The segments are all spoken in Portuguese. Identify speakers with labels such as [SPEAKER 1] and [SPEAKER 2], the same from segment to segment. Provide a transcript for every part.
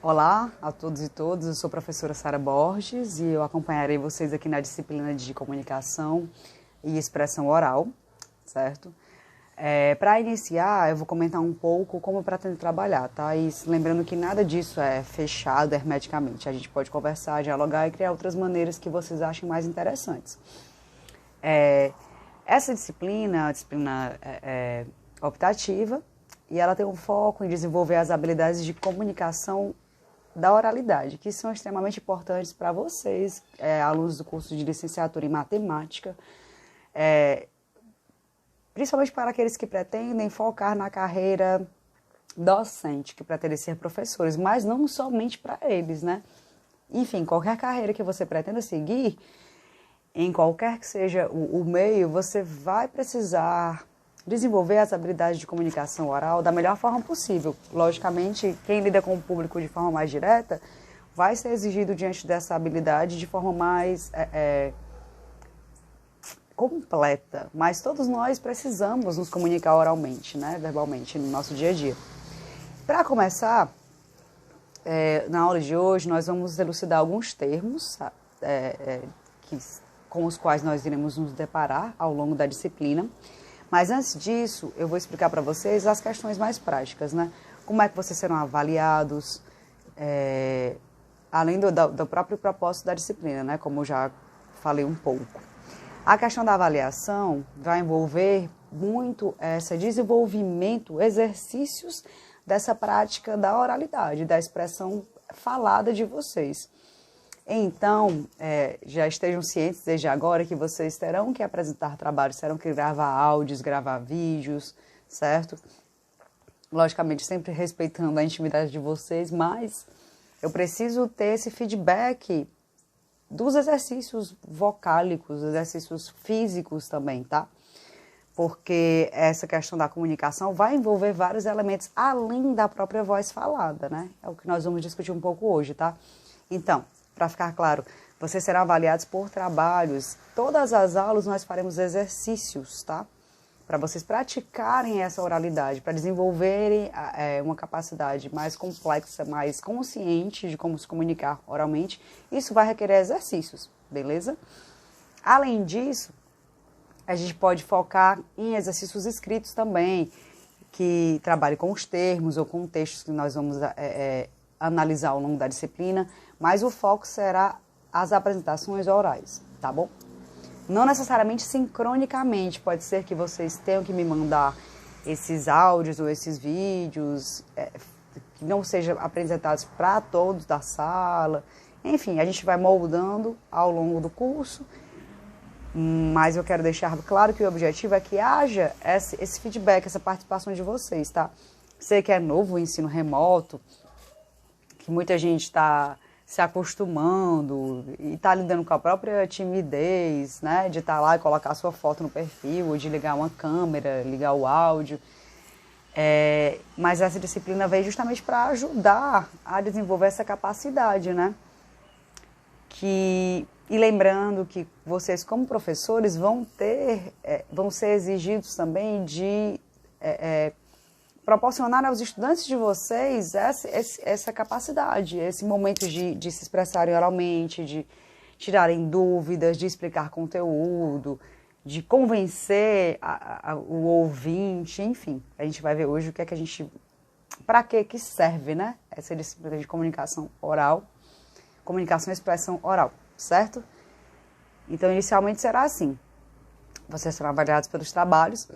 [SPEAKER 1] Olá a todos e todas, eu sou a professora Sara Borges e eu acompanharei vocês aqui na disciplina de comunicação e expressão oral, certo? Para iniciar, eu vou comentar um pouco como eu pretendo trabalhar, tá? E lembrando que nada disso é fechado hermeticamente, a gente pode conversar, dialogar e criar outras maneiras que vocês achem mais interessantes. Essa disciplina, a disciplina optativa, e ela tem um foco em desenvolver as habilidades de comunicação da oralidade, que são extremamente importantes para vocês, alunos do curso de licenciatura em matemática, principalmente para aqueles que pretendem focar na carreira docente, que pretendem ser professores, mas não somente para eles, né? Enfim, qualquer carreira que você pretenda seguir, em qualquer que seja o meio, você vai precisar desenvolver as habilidades de comunicação oral da melhor forma possível. Logicamente, quem lida com o público de forma mais direta vai ser exigido diante dessa habilidade de forma mais completa. Mas todos nós precisamos nos comunicar oralmente, né, verbalmente, no nosso dia a dia. Para começar, na aula de hoje, nós vamos elucidar alguns termos com os quais nós iremos nos deparar ao longo da disciplina. Mas antes disso, eu vou explicar para vocês as questões mais práticas, né? Como é que vocês serão avaliados, além do próprio propósito da disciplina, né? Como eu já falei um pouco. A questão da avaliação vai envolver muito esse desenvolvimento, exercícios dessa prática da oralidade, da expressão falada de vocês. Então, já estejam cientes desde agora que vocês terão que apresentar trabalhos, terão que gravar áudios, gravar vídeos, certo? Logicamente, sempre respeitando a intimidade de vocês, mas eu preciso ter esse feedback dos exercícios vocálicos, exercícios físicos também, tá? Porque essa questão da comunicação vai envolver vários elementos além da própria voz falada, né? É o que nós vamos discutir um pouco hoje, tá? Então, para ficar claro, vocês serão avaliados por trabalhos. Todas as aulas nós faremos exercícios, tá? Para vocês praticarem essa oralidade, para desenvolverem uma capacidade mais complexa, mais consciente de como se comunicar oralmente. Isso vai requerer exercícios, beleza? Além disso, a gente pode focar em exercícios escritos também, que trabalhem com os termos ou com textos que nós vamos analisar ao longo da disciplina, mas o foco será as apresentações orais, tá bom? Não necessariamente sincronicamente, pode ser que vocês tenham que me mandar esses áudios ou esses vídeos que não sejam apresentados para todos da sala. Enfim, a gente vai moldando ao longo do curso, mas eu quero deixar claro que o objetivo é que haja esse feedback, essa participação de vocês, tá? Sei que é novo o ensino remoto, que muita gente está se acostumando e está lidando com a própria timidez, né, de estar lá e colocar sua foto no perfil, ou de ligar uma câmera, ligar o áudio. Mas essa disciplina veio justamente para ajudar a desenvolver essa capacidade, né? E lembrando que vocês, como professores, vão ser exigidos também de proporcionar aos estudantes de vocês essa capacidade, esse momento de se expressarem oralmente, de tirarem dúvidas, de explicar conteúdo, de convencer o ouvinte, enfim. A gente vai ver hoje o que é que para que serve, né? Essa disciplina de comunicação oral, comunicação e expressão oral, certo? Então, inicialmente será assim. Vocês serão avaliados pelos trabalhos.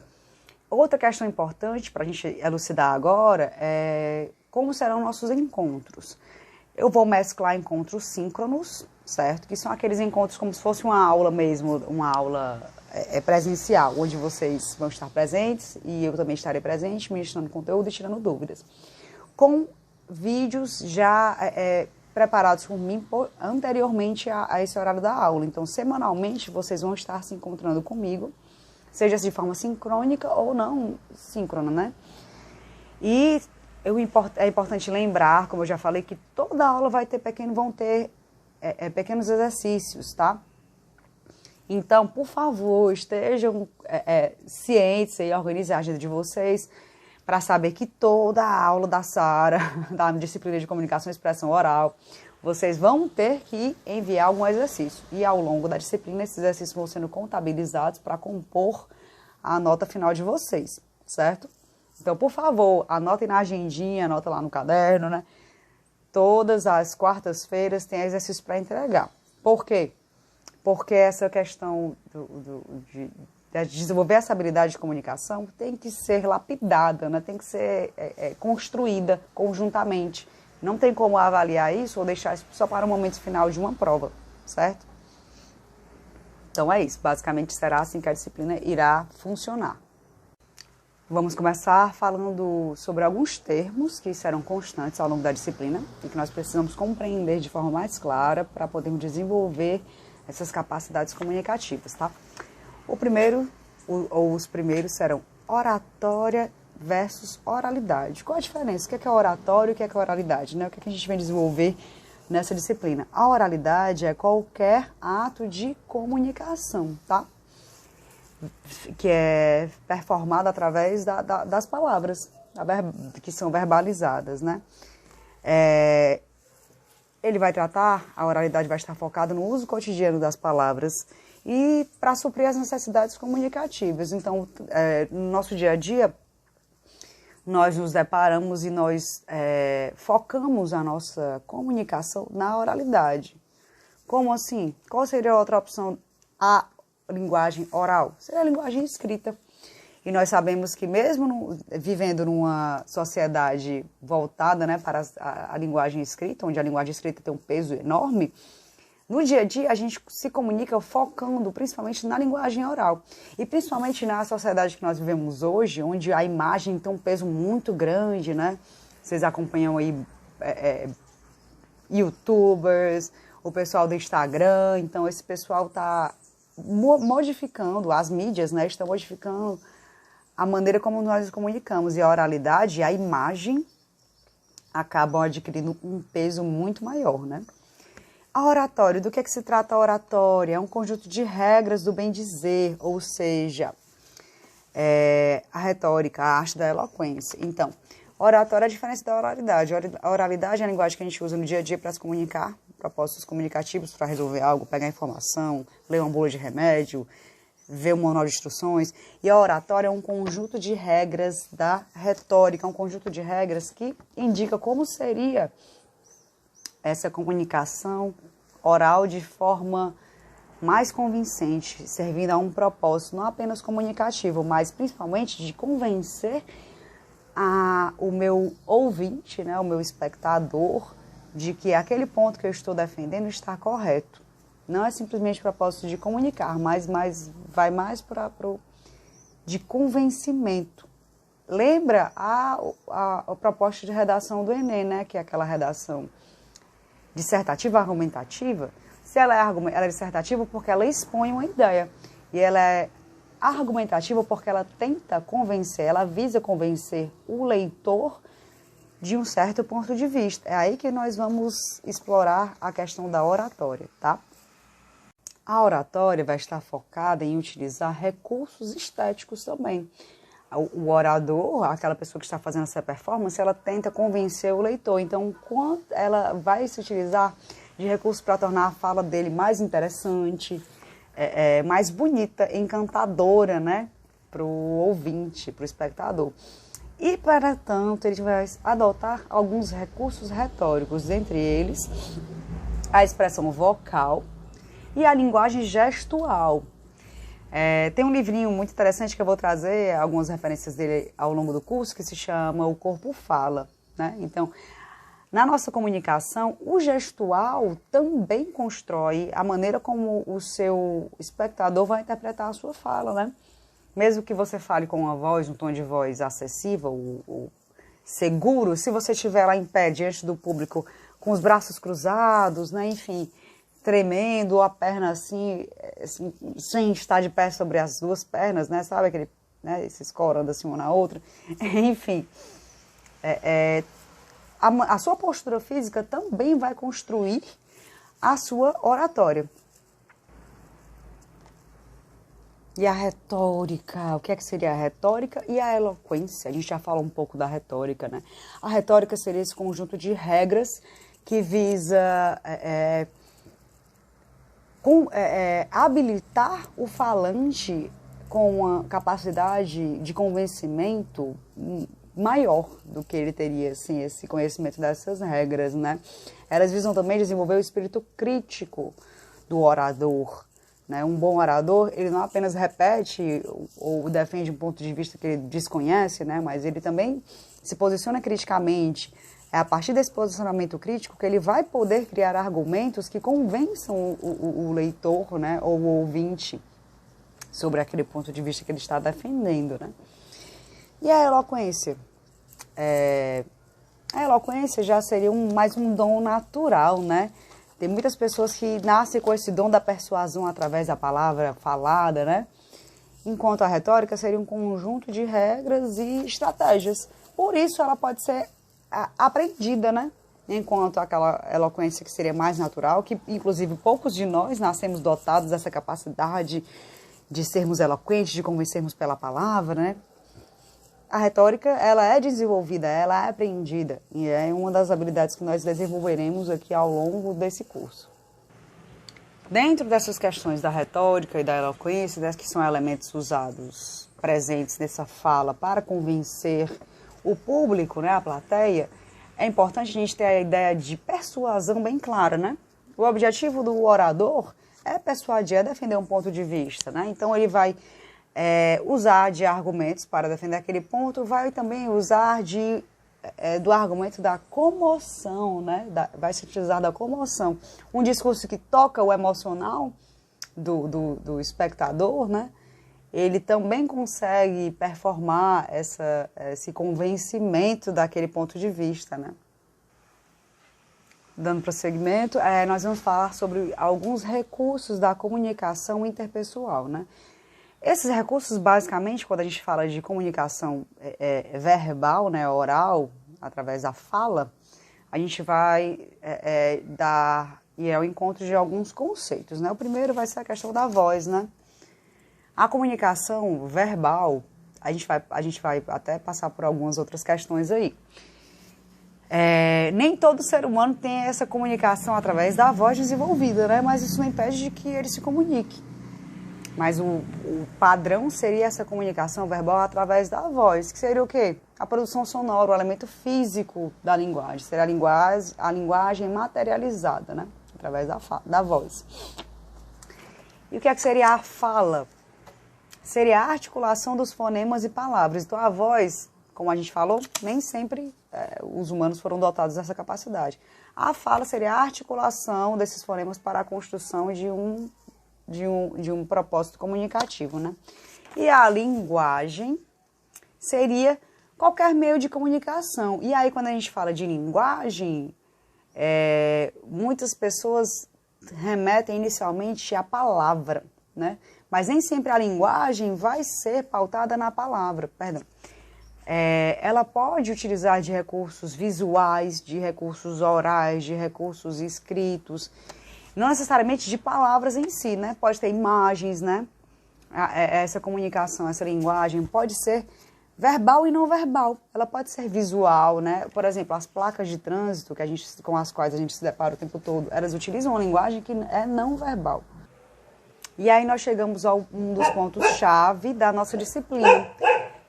[SPEAKER 1] Outra questão importante para a gente elucidar agora é como serão nossos encontros. Eu vou mesclar encontros síncronos, certo? Que são aqueles encontros como se fosse uma aula mesmo, uma aula presencial, onde vocês vão estar presentes e eu também estarei presente, ministrando conteúdo e tirando dúvidas. Com vídeos já preparados por mim anteriormente a esse horário da aula. Então, semanalmente, vocês vão estar se encontrando comigo, seja de forma sincrônica ou não síncrona, né? E é importante lembrar, como eu já falei, que toda aula vão ter pequenos exercícios, tá? Então, por favor, estejam cientes e organizem a agenda de vocês para saber que toda a aula da Sara, da disciplina de comunicação e expressão oral, vocês vão ter que enviar algum exercício. E ao longo da disciplina, esses exercícios vão sendo contabilizados para compor a nota final de vocês, certo? Então, por favor, anotem na agendinha, anota lá no caderno, né? Todas as quartas-feiras tem exercício para entregar. Por quê? Porque essa questão de desenvolver essa habilidade de comunicação tem que ser lapidada, né? Tem que ser construída conjuntamente. Não tem como avaliar isso ou deixar isso só para o momento final de uma prova, certo? Então é isso, basicamente será assim que a disciplina irá funcionar. Vamos começar falando sobre alguns termos que serão constantes ao longo da disciplina e que nós precisamos compreender de forma mais clara para podermos desenvolver essas capacidades comunicativas, tá? Os primeiros serão oratória versus oralidade. Qual a diferença? O que é oratório e o que é oralidade, né? O que a gente vem desenvolver nessa disciplina? A oralidade é qualquer ato de comunicação, tá? Que é performado através das palavras que são verbalizadas, né? Ele vai tratar, a oralidade vai estar focada no uso cotidiano das palavras e para suprir as necessidades comunicativas. Então, no nosso dia a dia, nós nos deparamos e nós focamos a nossa comunicação na oralidade. Como assim? Qual seria a outra opção? A linguagem oral. Seria a linguagem escrita. E nós sabemos que mesmo vivendo numa sociedade voltada, né, para a linguagem escrita, onde a linguagem escrita tem um peso enorme, no dia a dia a gente se comunica focando principalmente na linguagem oral. E principalmente na sociedade que nós vivemos hoje, onde a imagem tem um peso muito grande, né? Vocês acompanham aí YouTubers, o pessoal do Instagram, então esse pessoal está modificando, as mídias, né, estão modificando a maneira como nós nos comunicamos. E a oralidade e a imagem acabam adquirindo um peso muito maior, né? A oratória, do que é que se trata a oratória? É um conjunto de regras do bem dizer, ou seja, a retórica, a arte da eloquência. Então, oratória é a diferença da oralidade. A oralidade é a linguagem que a gente usa no dia a dia para se comunicar, propósitos comunicativos para resolver algo, pegar informação, ler uma bula de remédio, ver um manual de instruções. E a oratória é um conjunto de regras da retórica, um conjunto de regras que indica como seria essa comunicação oral de forma mais convincente, servindo a um propósito não apenas comunicativo, mas principalmente de convencer o meu ouvinte, né, o meu espectador, de que aquele ponto que eu estou defendendo está correto. Não é simplesmente propósito de comunicar, mas vai mais para de convencimento. Lembra a proposta de redação do Enem, né, que é aquela redação dissertativa argumentativa? Se ela é dissertativa porque ela expõe uma ideia. E ela é argumentativa porque ela tenta convencer, ela visa convencer o leitor de um certo ponto de vista. É aí que nós vamos explorar a questão da oratória, tá? A oratória vai estar focada em utilizar recursos estéticos também. O orador, aquela pessoa que está fazendo essa performance, ela tenta convencer o leitor. Então, quando ela vai se utilizar de recursos para tornar a fala dele mais interessante, mais bonita, encantadora, né, para o ouvinte, para o espectador. E, para tanto, ele vai adotar alguns recursos retóricos, entre eles a expressão vocal e a linguagem gestual. Tem um livrinho muito interessante que eu vou trazer algumas referências dele ao longo do curso, que se chama O Corpo Fala, né? Então, na nossa comunicação, o gestual também constrói a maneira como o seu espectador vai interpretar a sua fala, né? Mesmo que você fale com uma voz, um tom de voz acessível, ou seguro, se você estiver lá em pé, diante do público, com os braços cruzados, né? Enfim, tremendo, a perna assim, sem estar de pé sobre as duas pernas, né? Sabe aquele, né? Se escorando assim uma na outra. Enfim, a sua postura física também vai construir a sua oratória. E a retórica, o que é que seria a retórica e a eloquência? A gente já falou um pouco da retórica, né? A retórica seria esse conjunto de regras que visa habilitar o falante com uma capacidade de convencimento maior do que ele teria, assim, esse conhecimento dessas regras, né? Elas visam também desenvolver o espírito crítico do orador, né? Um bom orador, ele não apenas repete ou defende um ponto de vista que ele desconhece, né? Mas ele também se posiciona criticamente. É a partir desse posicionamento crítico que ele vai poder criar argumentos que convençam o leitor, né? Ou o ouvinte sobre aquele ponto de vista que ele está defendendo, né? E a eloquência? A eloquência já seria mais um dom natural, né? Tem muitas pessoas que nascem com esse dom da persuasão através da palavra falada, né? Enquanto a retórica seria um conjunto de regras e estratégias. Por isso ela pode ser aprendida, né? Enquanto aquela eloquência que seria mais natural, que inclusive poucos de nós nascemos dotados dessa capacidade de sermos eloquentes, de convencermos pela palavra, né? A retórica, ela é desenvolvida, ela é aprendida e é uma das habilidades que nós desenvolveremos aqui ao longo desse curso. Dentro dessas questões da retórica e da eloquência, que são elementos usados, presentes nessa fala para convencer o público, né, a plateia, é importante a gente ter a ideia de persuasão bem clara, né? O objetivo do orador é persuadir, é defender um ponto de vista, né? Então ele vai usar de argumentos para defender aquele ponto, vai também usar do argumento da comoção, né? Vai se utilizar da comoção. Um discurso que toca o emocional do espectador, né? Ele também consegue performar esse convencimento daquele ponto de vista, né? Dando prosseguimento, nós vamos falar sobre alguns recursos da comunicação interpessoal, né? Esses recursos, basicamente, quando a gente fala de comunicação verbal, né, oral, através da fala, a gente vai ir ao encontro de alguns conceitos, né? O primeiro vai ser a questão da voz, né? A comunicação verbal, a gente vai até passar por algumas outras questões aí. Nem todo ser humano tem essa comunicação através da voz desenvolvida, né? Mas isso não impede de que ele se comunique. Mas o padrão seria essa comunicação verbal através da voz, que seria o quê? A produção sonora, o elemento físico da linguagem, seria a linguagem materializada, né? Através da voz. E o que seria a fala? Seria a articulação dos fonemas e palavras. Então a voz, como a gente falou, nem sempre os humanos foram dotados dessa capacidade. A fala seria a articulação desses fonemas para a construção de um propósito comunicativo, né? E a linguagem seria qualquer meio de comunicação. E aí, quando a gente fala de linguagem, muitas pessoas remetem inicialmente à palavra, né? Mas nem sempre a linguagem vai ser pautada na palavra, perdão. Ela pode utilizar de recursos visuais, de recursos orais, de recursos escritos, não necessariamente de palavras em si, né? Pode ter imagens, né? Essa comunicação, essa linguagem pode ser verbal e não verbal. Ela pode ser visual, né? Por exemplo, as placas de trânsito com as quais a gente se depara o tempo todo, elas utilizam uma linguagem que é não verbal. E aí nós chegamos a um dos pontos-chave da nossa disciplina,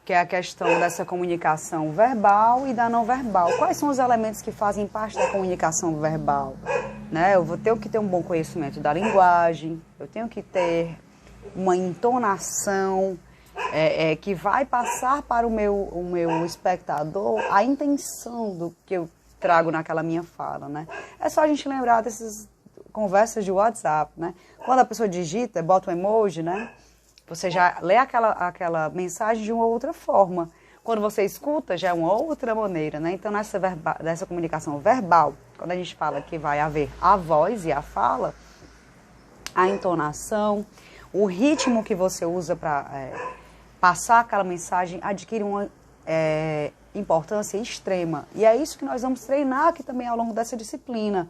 [SPEAKER 1] que é a questão dessa comunicação verbal e da não verbal. Quais são os elementos que fazem parte da comunicação verbal? Né? Eu tenho que ter um bom conhecimento da linguagem, eu tenho que ter uma entonação que vai passar para o meu espectador a intenção do que eu trago naquela minha fala, né? É só a gente lembrar dessas conversas de WhatsApp, né? Quando a pessoa digita, bota um emoji, né? Você já lê aquela mensagem de uma outra forma. Quando você escuta, já é uma outra maneira, né? Então, nessa comunicação verbal, quando a gente fala que vai haver a voz e a fala, a entonação, o ritmo que você usa para passar aquela mensagem adquire uma importância extrema. E é isso que nós vamos treinar aqui também ao longo dessa disciplina.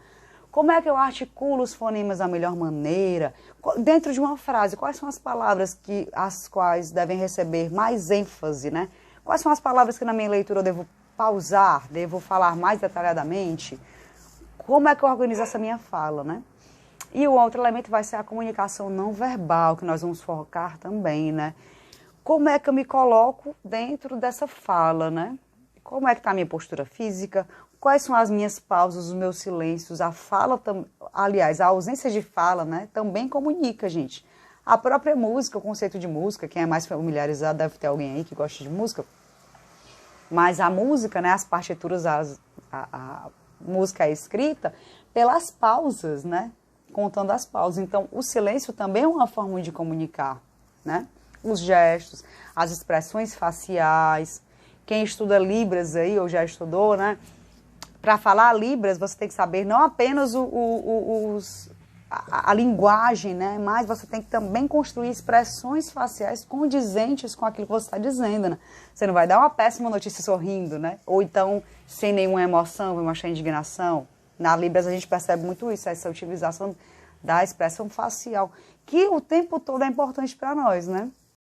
[SPEAKER 1] Como é que eu articulo os fonemas da melhor maneira? Dentro de uma frase, quais são as palavras as quais devem receber mais ênfase, né? Quais são as palavras que na minha leitura eu devo pausar, devo falar mais detalhadamente? Como é que eu organizo essa minha fala, né? E o outro elemento vai ser a comunicação não verbal, que nós vamos focar também, né? Como é que eu me coloco dentro dessa fala, né? Como é que está a minha postura física? Quais são as minhas pausas, os meus silêncios? A fala, aliás, a ausência de fala, né? Também comunica, gente. A própria música, o conceito de música, quem é mais familiarizado deve ter alguém aí que gosta de música. Mas a música, né, as partituras, a música é escrita pelas pausas, né, contando as pausas. Então, o silêncio também é uma forma de comunicar, né? Os gestos, as expressões faciais. Quem estuda Libras aí, ou já estudou, né? Para falar Libras, você tem que saber não apenas a linguagem, né? Mas você tem que também construir expressões faciais condizentes com aquilo que você está dizendo, né? Você não vai dar uma péssima notícia sorrindo, né? Ou então sem nenhuma emoção, vai mostrar indignação. Na Libras a gente percebe muito isso, essa utilização da expressão facial, que o tempo todo é importante para nós, né?